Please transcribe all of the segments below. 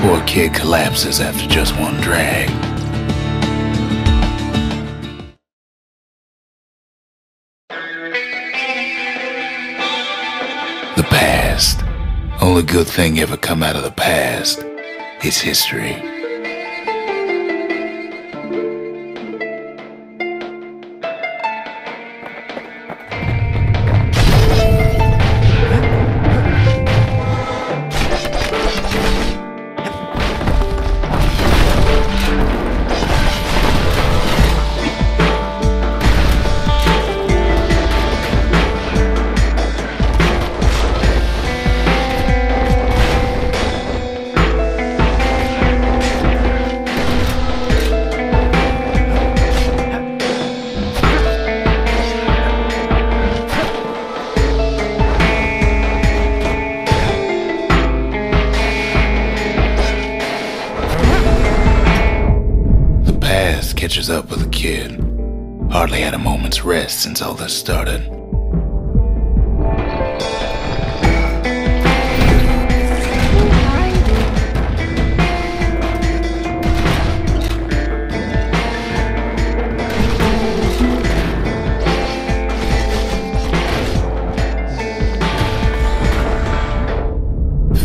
Poor kid collapses after just one drag. The past. Only good thing ever come out of the past is history. Catches up with the kid. Hardly had a moment's rest since all this started.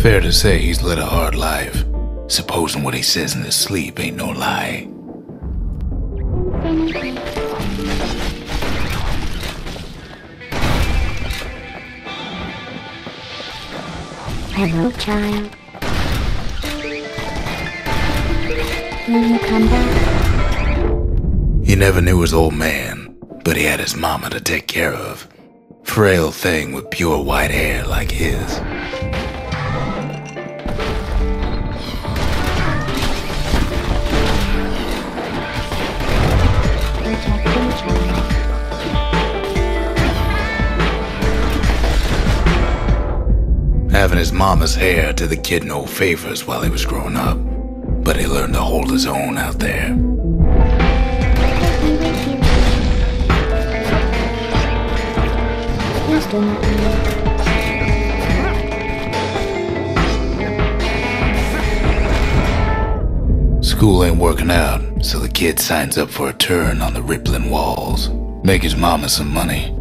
Fair to say he's led a hard life, supposing what he says in his sleep ain't no lie. Hello, child. Will you come back? He never knew his old man, but he had his mama to take care of. Frail thing with pure white hair like his. Having his mama's hair did the kid no favors while he was growing up, but he learned to hold his own out there. School ain't working out, so the kid signs up for a turn on the rippling walls. Make his mama some money.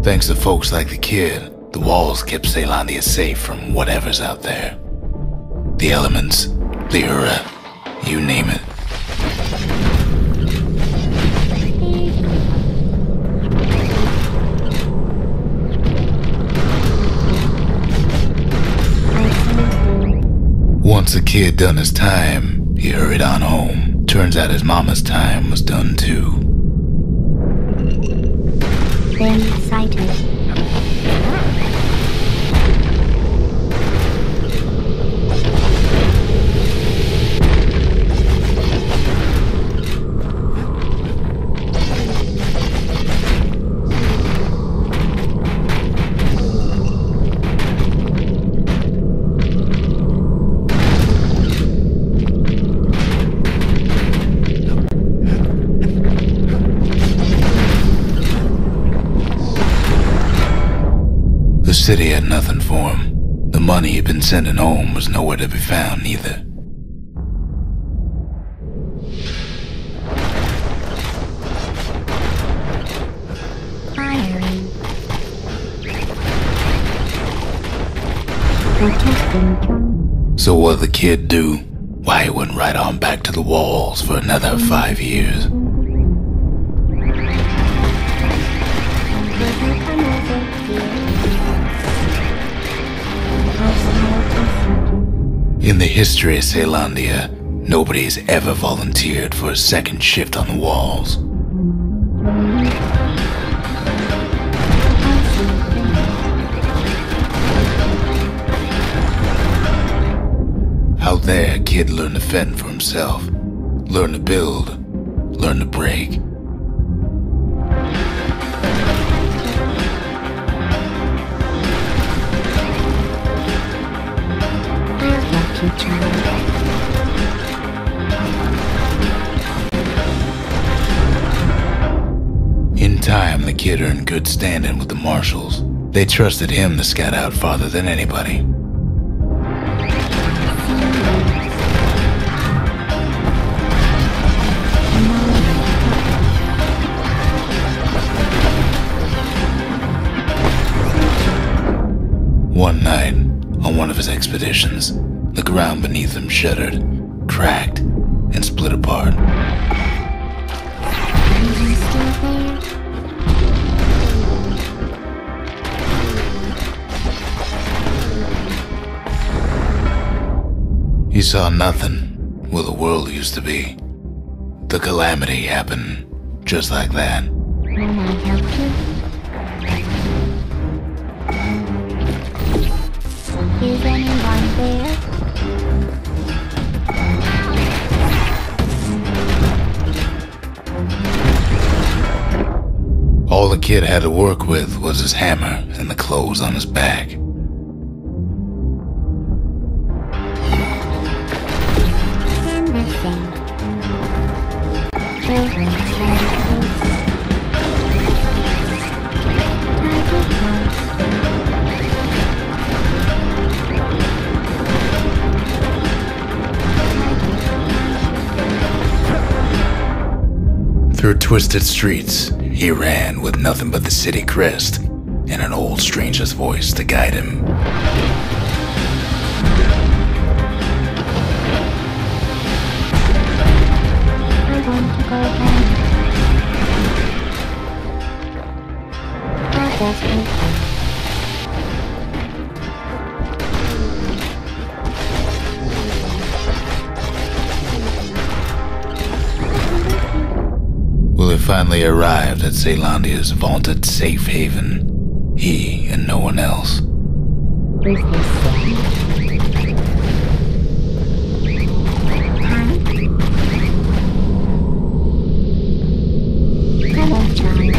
Thanks to folks like the kid, the walls kept Ceylondia safe from whatever's out there. The elements, the Ura, you name it. Once the kid done his time, he hurried on home. Turns out his mama's time was done too. Been sighted. The city had nothing for him. The money he'd been sending home was nowhere to be found either. Firing. Protecting. So what'd the kid do? Why, he went right on back to the walls for another 5 years. In the history of Ceylondia, nobody's ever volunteered for a second shift on the walls. Out there, a kid learned to fend for himself, learn to build, learn to break. time, the kid earned good standing with the marshals. They trusted him to scout out farther than anybody. One night, on one of his expeditions, the ground beneath him shuddered, cracked, and split apart. He saw nothing where the world used to be. The calamity happened just like that. Can I help you? Is anyone there? All the kid had to work with was his hammer and the clothes on his back. Through twisted streets, he ran with nothing but the city crest and an old stranger's voice to guide him. I want to go home. I just need to. Will he finally arrived at Ceylandia's vaunted safe haven, he and no one else. Is this safe? Hello, child.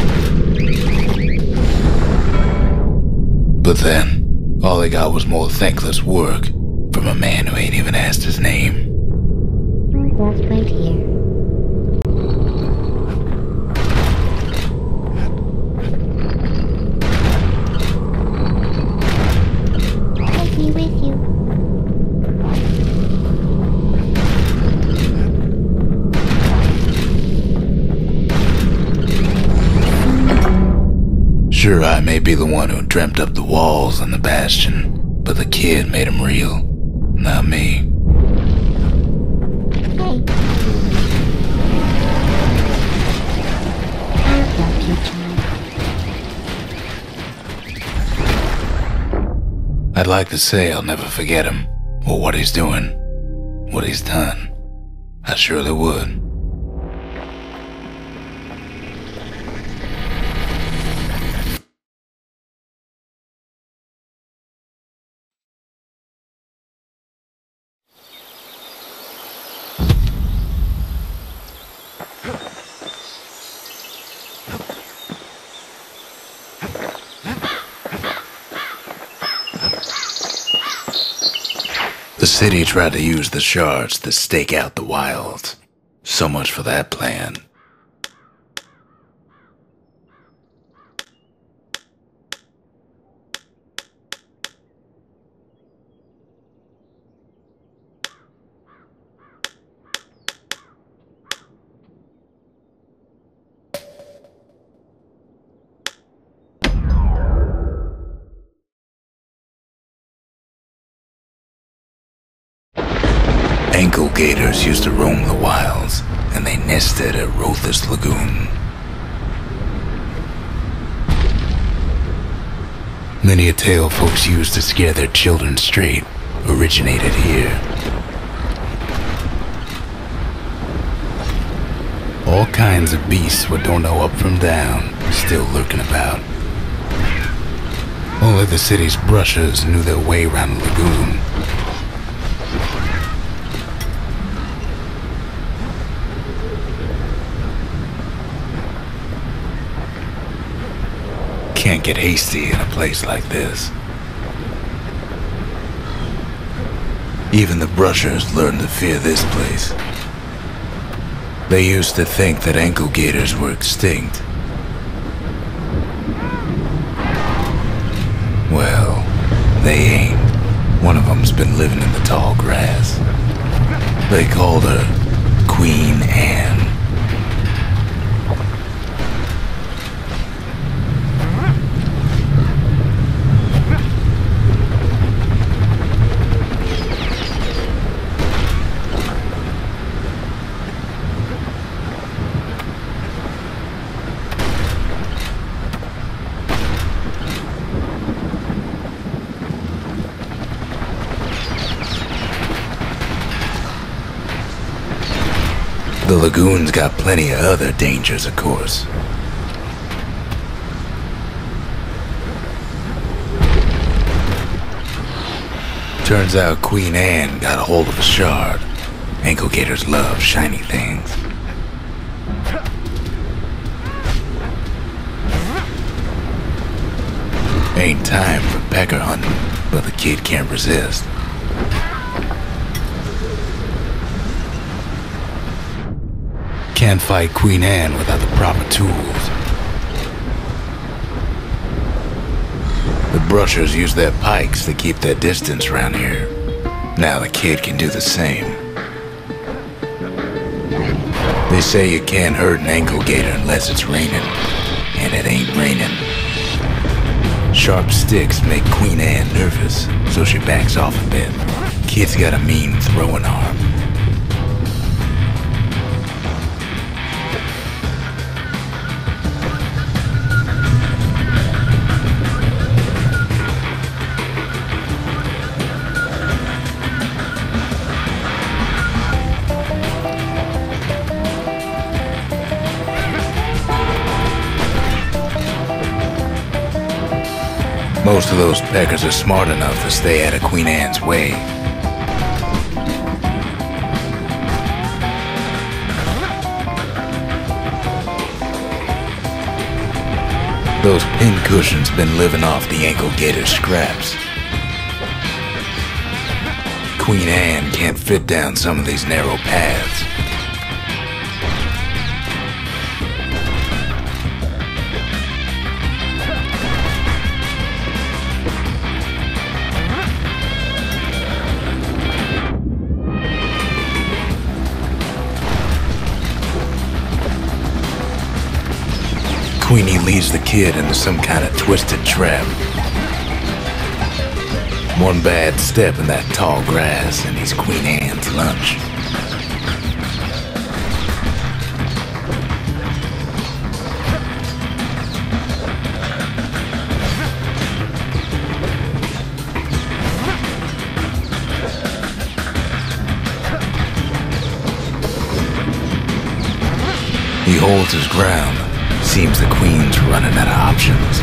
But then, all he got was more thankless work from a man who ain't even asked his name. Just wait here. Take me with you. Sure, I may be the one who dreamt up the walls and the bastion, but the kid made them real, not me. Hey. I'll help you, child. I'd like to say I'll never forget him, or what he's doing, what he's done. I surely would. The city tried to use the shards to stake out the wilds. So much for that plan. Ankle gators used to roam the wilds, and they nested at Rothus Lagoon. Many a tale folks used to scare their children straight originated here. All kinds of beasts we don't know up from down, still lurking about. Only the city's brushers knew their way around the lagoon. Can't get hasty in a place like this. Even the brushers learned to fear this place. They used to think that ankle gators were extinct, Well, they ain't. One of them's been living in the tall grass. They called her Queen Anne. The lagoon's got plenty of other dangers, of course. Turns out Queen Anne got a hold of a shard. Ankle gators love shiny things. Ain't time for pecker hunting, but the kid can't resist. Can't fight Queen Anne without the proper tools. The brushers use their pikes to keep their distance around here. Now the kid can do the same. They say you can't hurt an ankle gator unless it's raining, and it ain't raining. Sharp sticks make Queen Anne nervous, so she backs off a bit. Kid's got a mean throwing arm. Most of those peckers are smart enough to stay out of Queen Anne's way. Those pin cushions been living off the ankle gator's scraps. Queen Anne can't fit down some of these narrow paths. Queenie leads the kid into some kind of twisted trap. One bad step in that tall grass and he's Queen Anne's lunch. He holds his ground. Seems the Queen's running out of options.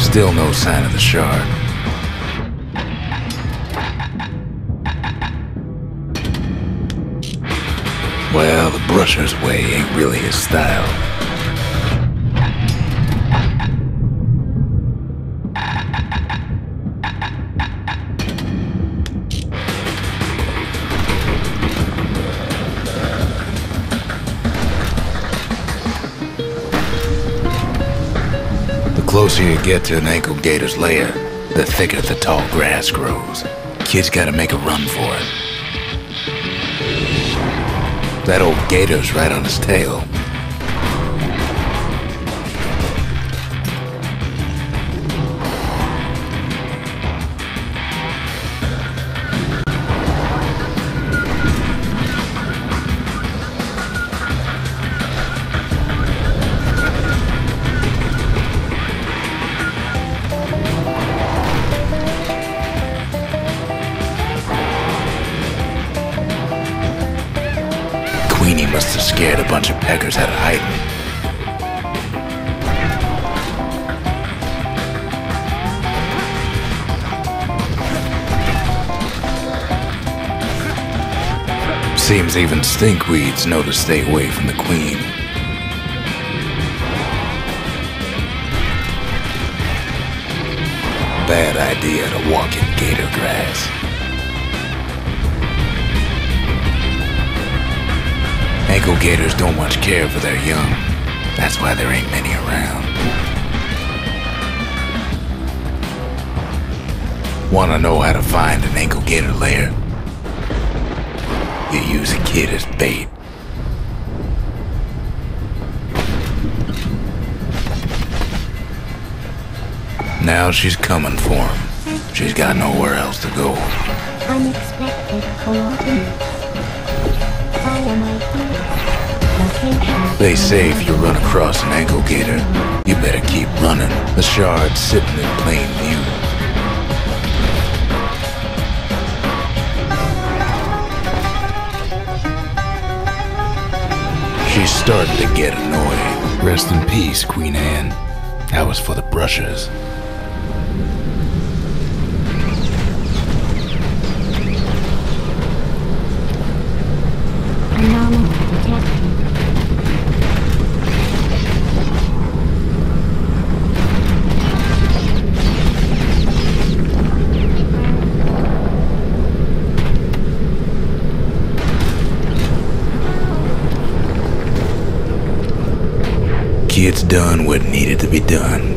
Still no sign of the shard. Well, the brusher's way ain't really his style. The closer you get to an ankle gator's lair, the thicker the tall grass grows. Kid's gotta make a run for it. That old gator's right on his tail. Queenie must have scared a bunch of peckers out of hiding. Seems even stinkweeds know to stay away from the Queen. Bad idea to walk in gator grass. Ankle gators don't much care for their young. That's why there ain't many around. Wanna know how to find an ankle gator lair? You use a kid as bait. Now she's coming for him. She's got nowhere else to go. Unexpected coordinates. Location. They say if you run across an ankle gator, you better keep running. The shard's sitting in plain view. She's starting to get annoyed. Rest in peace, Queen Anne. That was for the brushers. Anomaly detected. Kid's done what needed to be done.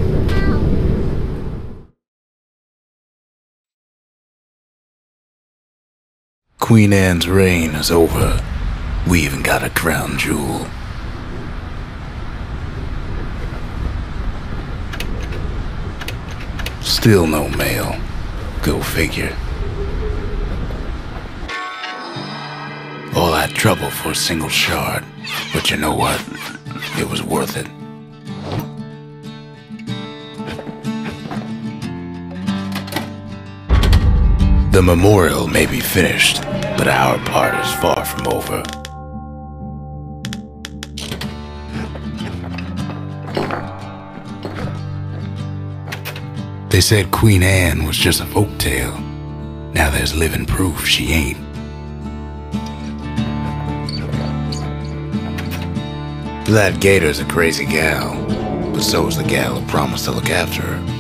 Queen Anne's reign is over. We even got a crown jewel. Still no mail. Go figure. All that trouble for a single shard. But you know what? It was worth it. The memorial may be finished, but our part is far from over. They said Queen Anne was just a folktale. Now there's living proof she ain't. That gator's a crazy gal, but so's the gal who promised to look after her.